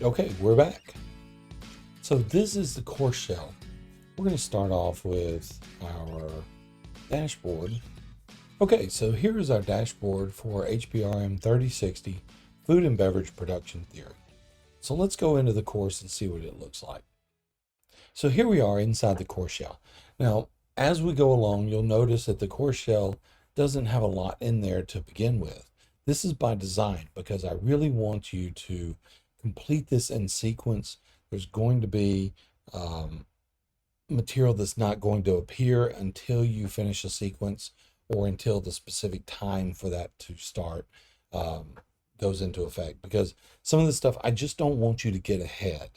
Okay, we're back. So this is the course shell. We're going to start off with our dashboard. Okay, so here is our dashboard for HPRM 3060 Food and Beverage Production Theory. So let's go into the course and see what it looks like. So here we are inside the course shell. Now, as we go along, you'll notice that the course shell doesn't have a lot in there to begin with. This is by design because I really want you to complete this in sequence. There's going to be material that's not going to appear until you finish a sequence or until the specific time for that to start goes into effect. Because some of the stuff, I just don't want you to get ahead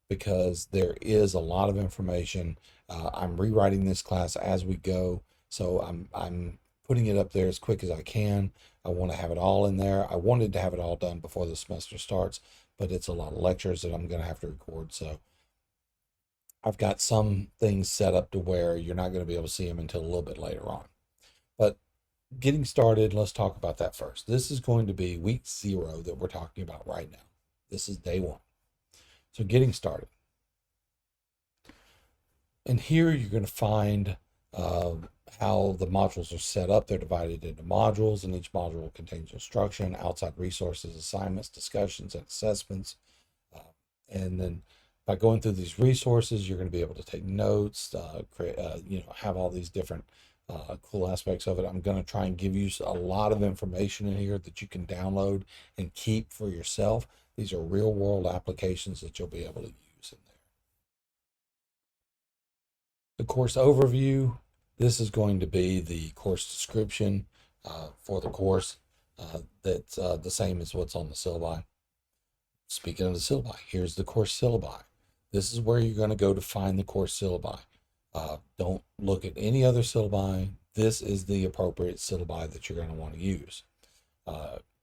because there is a lot of information. I'm rewriting this class as we go, so I'm putting it up there as quick as I can. I want to have it all in there. I wanted to have it all done before the semester starts, but it's a lot of lectures that I'm going to have to record. So I've got some things set up to where you're not going to be able to see them until a little bit later on. But getting started, let's talk about that first. This is going to be week 0 that we're talking about right now. This is day 1. So getting started. And here you're going to find how the modules are set up. They're divided into modules, and each module contains instruction, outside resources, assignments, discussions, and assessments. And then by going through these resources, you're going to be able to take notes, have all these different cool aspects of it. I'm going to try and give you a lot of information in here that you can download and keep for yourself. These are real world applications that you'll be able to use in there. The course overview. This is going to be the course description for the course that's the same as what's on the syllabi. Speaking of the syllabi, here's the course syllabi. This is where you're going to go to find the course syllabi. Don't look at any other syllabi. This is the appropriate syllabi that you're going to want to use.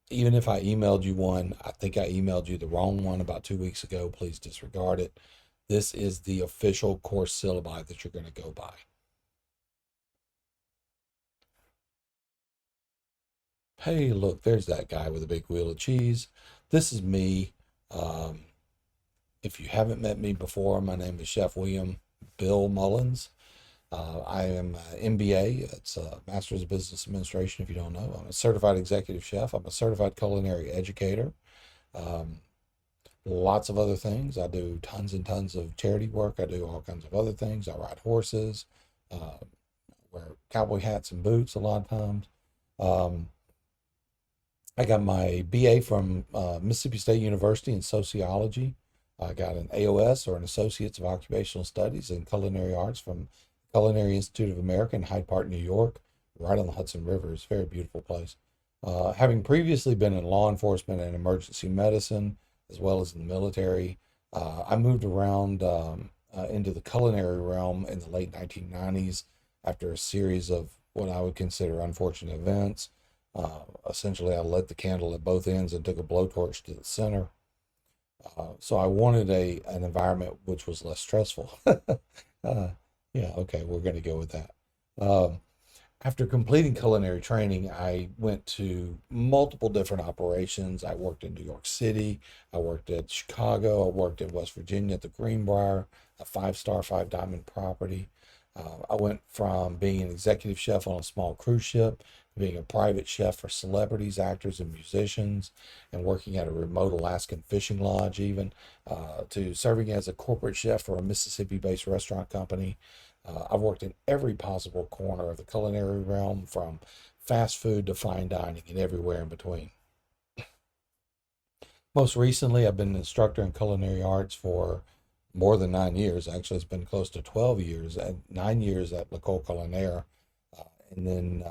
Even if I emailed you one, I think I emailed you the wrong one about 2 weeks ago. Please disregard it. This is the official course syllabi that you're going to go by. Hey, look, there's that guy with a big wheel of cheese. This is me. If you haven't met me before, my name is Chef William Bill Mullins. I am an MBA. It's a Master's of Business Administration, if you don't know. I'm a certified executive chef. I'm a certified culinary educator. Lots of other things. I do tons and tons of charity work. I do all kinds of other things. I ride horses, wear cowboy hats and boots a lot of times. I got my BA from Mississippi State University in sociology. I got an AOS, or an Associates of Occupational Studies in Culinary Arts, from Culinary Institute of America in Hyde Park, New York, right on the Hudson River. It's a very beautiful place. Having previously been in law enforcement and emergency medicine, as well as in the military, I moved around into the culinary realm in the late 1990s after a series of what I would consider unfortunate events. Essentially, I lit the candle at both ends and took a blowtorch to the center. So I wanted an environment which was less stressful. Yeah, okay, we're going to go with that. After completing culinary training, I went to multiple different operations. I worked in New York City. I worked at Chicago. I worked in West Virginia at the Greenbrier, a 5-star, 5-diamond property. I went from being an executive chef on a small cruise ship, being a private chef for celebrities, actors, and musicians, and working at a remote Alaskan fishing lodge, even to serving as a corporate chef for a Mississippi-based restaurant company. I've worked in every possible corner of the culinary realm, from fast food to fine dining and everywhere in between. Most recently, I've been an instructor in culinary arts for more than 9 years. Actually, it's been close to 12 years, and 9 years at L'École Culinaire. And then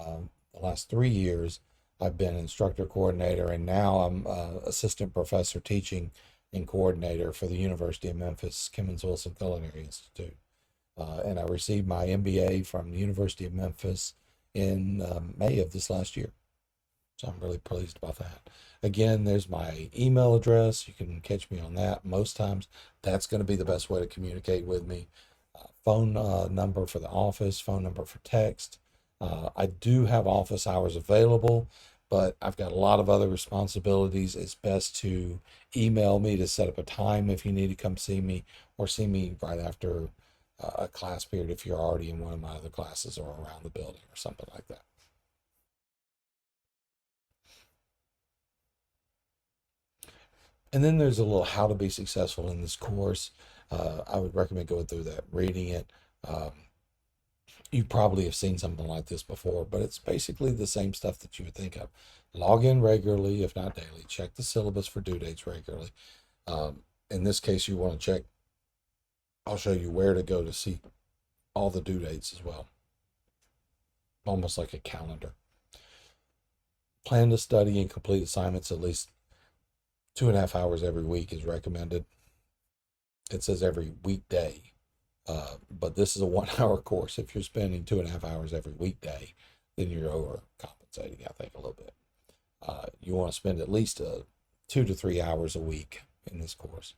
the last 3 years, I've been instructor coordinator, and now I'm assistant professor teaching and coordinator for the University of Memphis Kimmons Wilson Culinary Institute. And I received my MBA from the University of Memphis in May of this last year. So I'm really pleased about that. Again, there's my email address. You can catch me on that. Most times, that's going to be the best way to communicate with me. Phone number for the office, phone number for text. I do have office hours available, but I've got a lot of other responsibilities. It's best to email me to set up a time if you need to come see me, or see me right after a class period if you're already in one of my other classes or around the building or something like that. And then there's a little how to be successful in this course. I would recommend going through that, reading it. Um, you probably have seen something like this before, but it's basically the same stuff that you would think of. Log in regularly, if not daily. Check the syllabus for due dates regularly. In this case, you want to check. I'll show you where to go to see all the due dates as well, almost like a calendar. Plan to study and complete assignments at least 2.5 hours every week is recommended. It says every weekday, but this is a 1 hour course. If you're spending 2.5 hours every weekday, then you're overcompensating, I think, a little bit. You want to spend at least 2 to 3 hours a week in this course.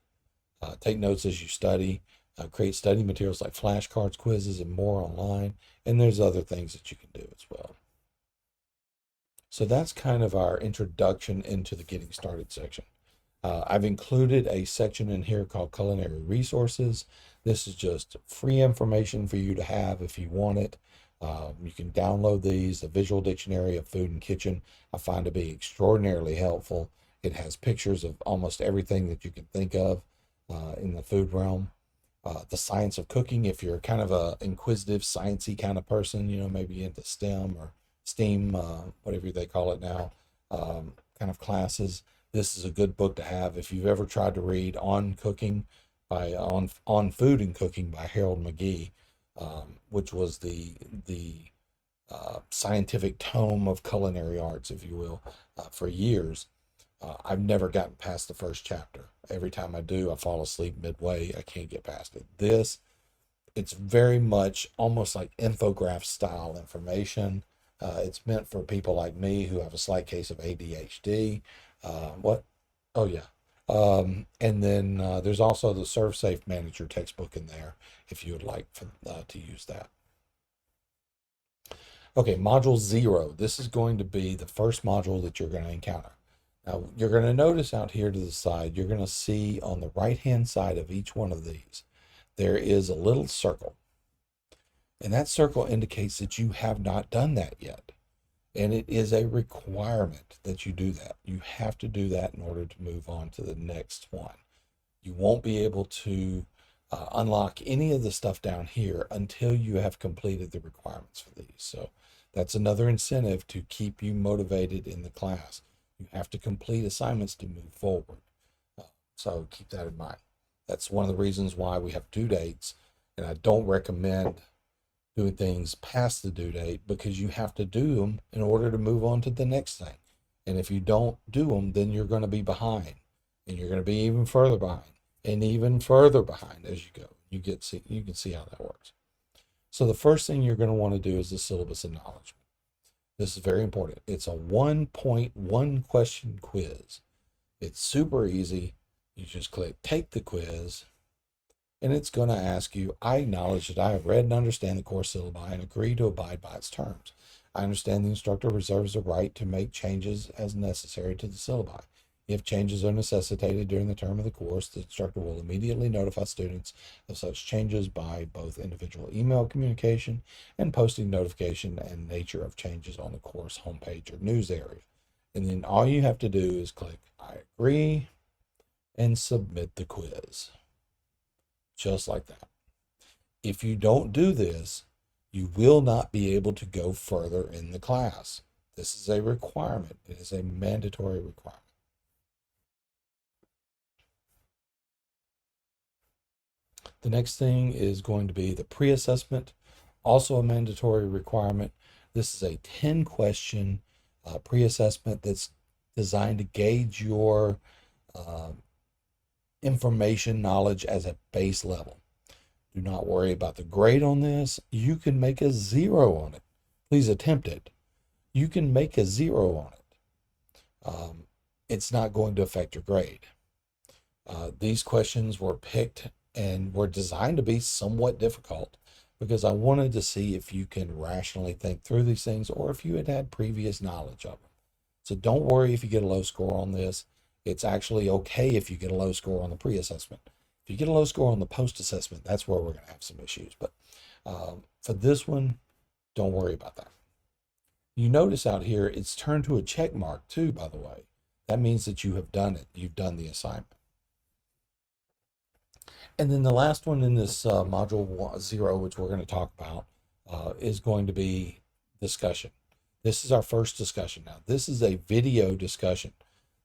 Take notes as you study. Create study materials like flashcards, quizzes, and more online. And there's other things that you can do as well. So that's kind of our introduction into the getting started section. I've included a section in here called culinary resources. This is just free information for you to have if you want it. You can download these. The visual dictionary of food and kitchen I find to be extraordinarily helpful. It has pictures of almost everything that you can think of in the food realm. The science of cooking, if you're kind of a inquisitive, sciencey kind of person, maybe into STEM or STEAM, whatever they call it now, kind of classes. This is a good book to have if you've ever tried to read On Cooking on Food and Cooking by Harold McGee, which was the scientific tome of culinary arts, if you will, for years. I've never gotten past the first chapter. Every time I do, I fall asleep midway. I can't get past it. It's very much almost like infograph style information. It's meant for people like me who have a slight case of ADHD. What? Oh, yeah. And then there's also the Serve Safe Manager textbook in there if you would like to use that. Okay, module 0. This is going to be the first module that you're going to encounter. Now, you're going to notice out here to the side, you're going to see on the right-hand side of each one of these, there is a little circle. And that circle indicates that you have not done that yet. And it is a requirement that you do that. You have to do that in order to move on to the next one. You won't be able to unlock any of the stuff down here until you have completed the requirements for these. So that's another incentive to keep you motivated in the class. You have to complete assignments to move forward. So keep that in mind. That's one of the reasons why we have due dates. And I don't recommend doing things past the due date, because you have to do them in order to move on to the next thing. And if you don't do them, then you're going to be behind, and you're going to be even further behind, and even further behind as you go. You can see how that works. So the first thing you're going to want to do is the syllabus acknowledgement. This is very important. It's a 1.1 question quiz. It's super easy. You just click take the quiz, and it's going to ask you, I acknowledge that I have read and understand the course syllabi and agree to abide by its terms. I understand the instructor reserves the right to make changes as necessary to the syllabi. If changes are necessitated during the term of the course, the instructor will immediately notify students of such changes by both individual email communication and posting notification and nature of changes on the course homepage or news area. And then all you have to do is click I agree and submit the quiz. Just like that. If you don't do this, you will not be able to go further in the class. This is a requirement. It is a mandatory requirement. The next thing is going to be the pre-assessment, also a mandatory requirement. This is a 10-question pre-assessment that's designed to gauge your information knowledge as a base level. Do not worry about the grade on this. You can make a 0 on it. Please attempt it. You can make a 0 on it. It's not going to affect your grade. These questions were picked and were designed to be somewhat difficult because I wanted to see if you can rationally think through these things or if you had previous knowledge of them. So don't worry if you get a low score on this. It's actually okay if you get a low score on the pre-assessment. If you get a low score on the post-assessment, that's where we're going to have some issues. But for this one, don't worry about that. You notice out here, it's turned to a check mark too, by the way. That means that you have done it. You've done the assignment. And then the last one in this module 0, which we're going to talk about, is going to be discussion. This is our first discussion now. This is a video discussion.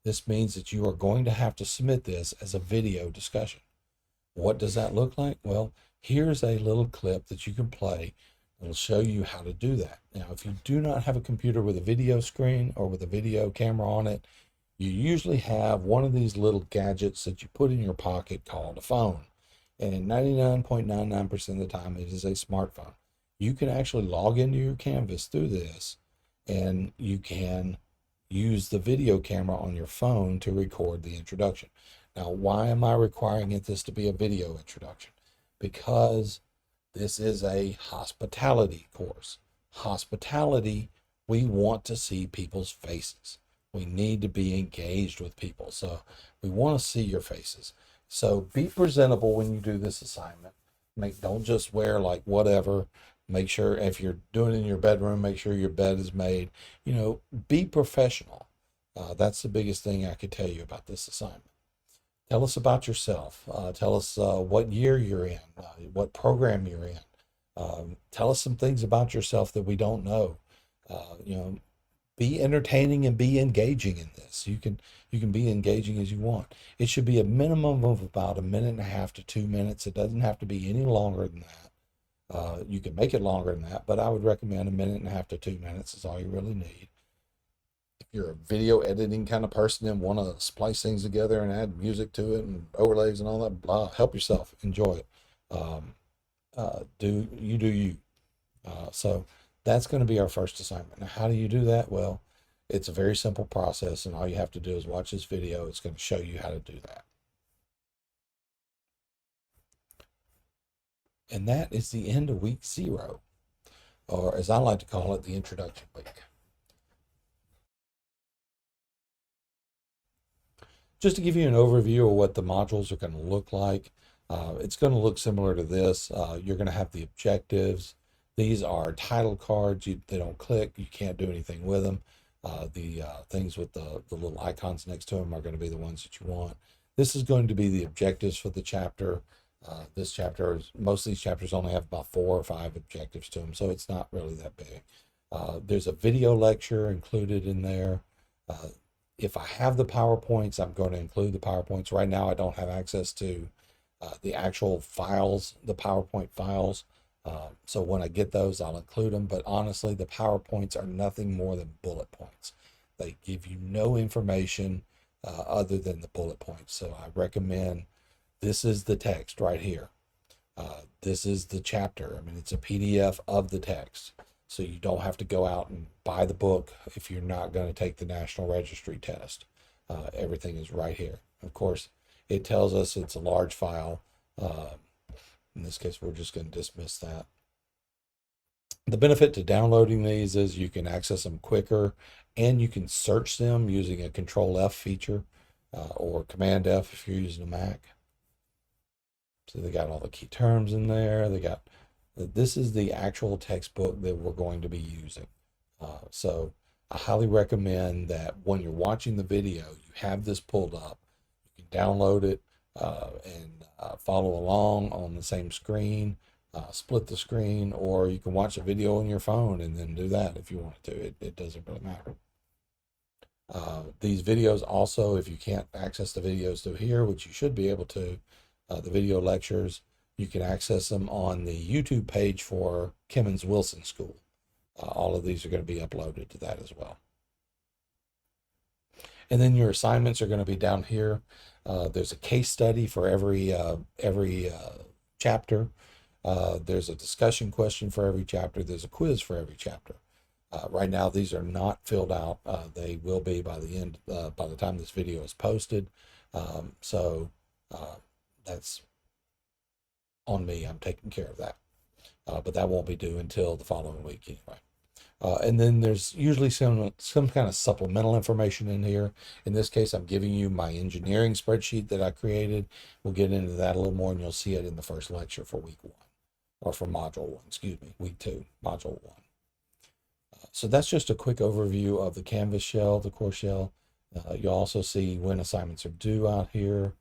This means that you are going to have to submit this as a video discussion. What does that look like? Well, here's a little clip that you can play. It'll show you how to do that. Now, if you do not have a computer with a video screen or with a video camera on it, you usually have one of these little gadgets that you put in your pocket called a phone. And 99.99% of the time, it is a smartphone. You can actually log into your Canvas through this, and you can use the video camera on your phone to record the introduction. Now, why am I requiring this to be a video introduction? Because this is a hospitality course. Hospitality, we want to see people's faces. We need to be engaged with people. So we want to see your faces. So be presentable when you do this assignment. Don't just wear like whatever. Make sure if you're doing it in your bedroom, make sure your bed is made. Be professional. That's the biggest thing I could tell you about this assignment. Tell us about yourself. Tell us what year you're in, what program you're in. Tell us some things about yourself that we don't know. Be entertaining and be engaging in this. You can be engaging as you want. It should be a minimum of about 1.5 to 2 minutes. It doesn't have to be any longer than that. You can make it longer than that, but I would recommend 1.5 to 2 minutes is all you really need. If you're a video editing kind of person and want to splice things together and add music to it and overlays and all that, blah, help yourself, enjoy it. Do you. So that's going to be our first assignment. Now, how do you do that? Well, it's a very simple process, and all you have to do is watch this video. It's going to show you how to do that. And that is the end of week 0, or as I like to call it, the introduction week. Just to give you an overview of what the modules are going to look like, it's going to look similar to this. You're going to have the objectives. These are title cards. They don't click. You can't do anything with them. The things with the little icons next to them are going to be the ones that you want. This is going to be the objectives for the chapter. Most of these chapters only have about 4 or 5 objectives to them, so it's not really that big. There's a video lecture included in there. If I have the PowerPoints, I'm going to include the PowerPoints. Right now, I don't have access to the actual files, the PowerPoint files. So when I get those, I'll include them. But honestly, the PowerPoints are nothing more than bullet points. They give you no information other than the bullet points. So I recommend, this is the text right here. This is the chapter. I mean, it's a PDF of the text. So you don't have to go out and buy the book if you're not going to take the National Registry test. Everything is right here. Of course, it tells us it's a large file. In this case, we're just going to dismiss that. The benefit to downloading these is you can access them quicker, and you can search them using a Control F feature or Command F if you're using a Mac. So they got all the key terms in there. This is the actual textbook that we're going to be using. So I highly recommend that when you're watching the video, you have this pulled up. You can download it and follow along on the same screen, split the screen, or you can watch a video on your phone and then do that if you want to. It doesn't really matter. These videos also, if you can't access the videos through here, which you should be able to, the video lectures, you can access them on the YouTube page for Kimmons Wilson School. All of these are going to be uploaded to that as well. And then your assignments are going to be down here. There's a case study for every chapter. There's a discussion question for every chapter. There's a quiz for every chapter. Right now, these are not filled out. They will be by the time this video is posted. So that's on me. I'm taking care of that. But that won't be due until the following week anyway. And then there's usually some kind of supplemental information in here. In this case, I'm giving you my engineering spreadsheet that I created. We'll get into that a little more, and you'll see it in the first lecture for week 1, or for module 1, excuse me, week 2, module 1. So that's just a quick overview of the Canvas shell, the core shell. You'll also see when assignments are due out here,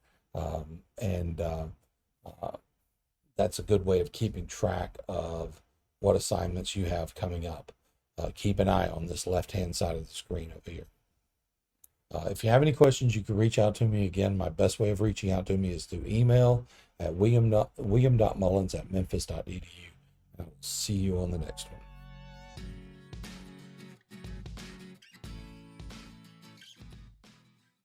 and that's a good way of keeping track of what assignments you have coming up. Keep an eye on this left-hand side of the screen over here. If you have any questions, you can reach out to me. Again, my best way of reaching out to me is through email at william.mullins@memphis.edu. I'll see you on the next one.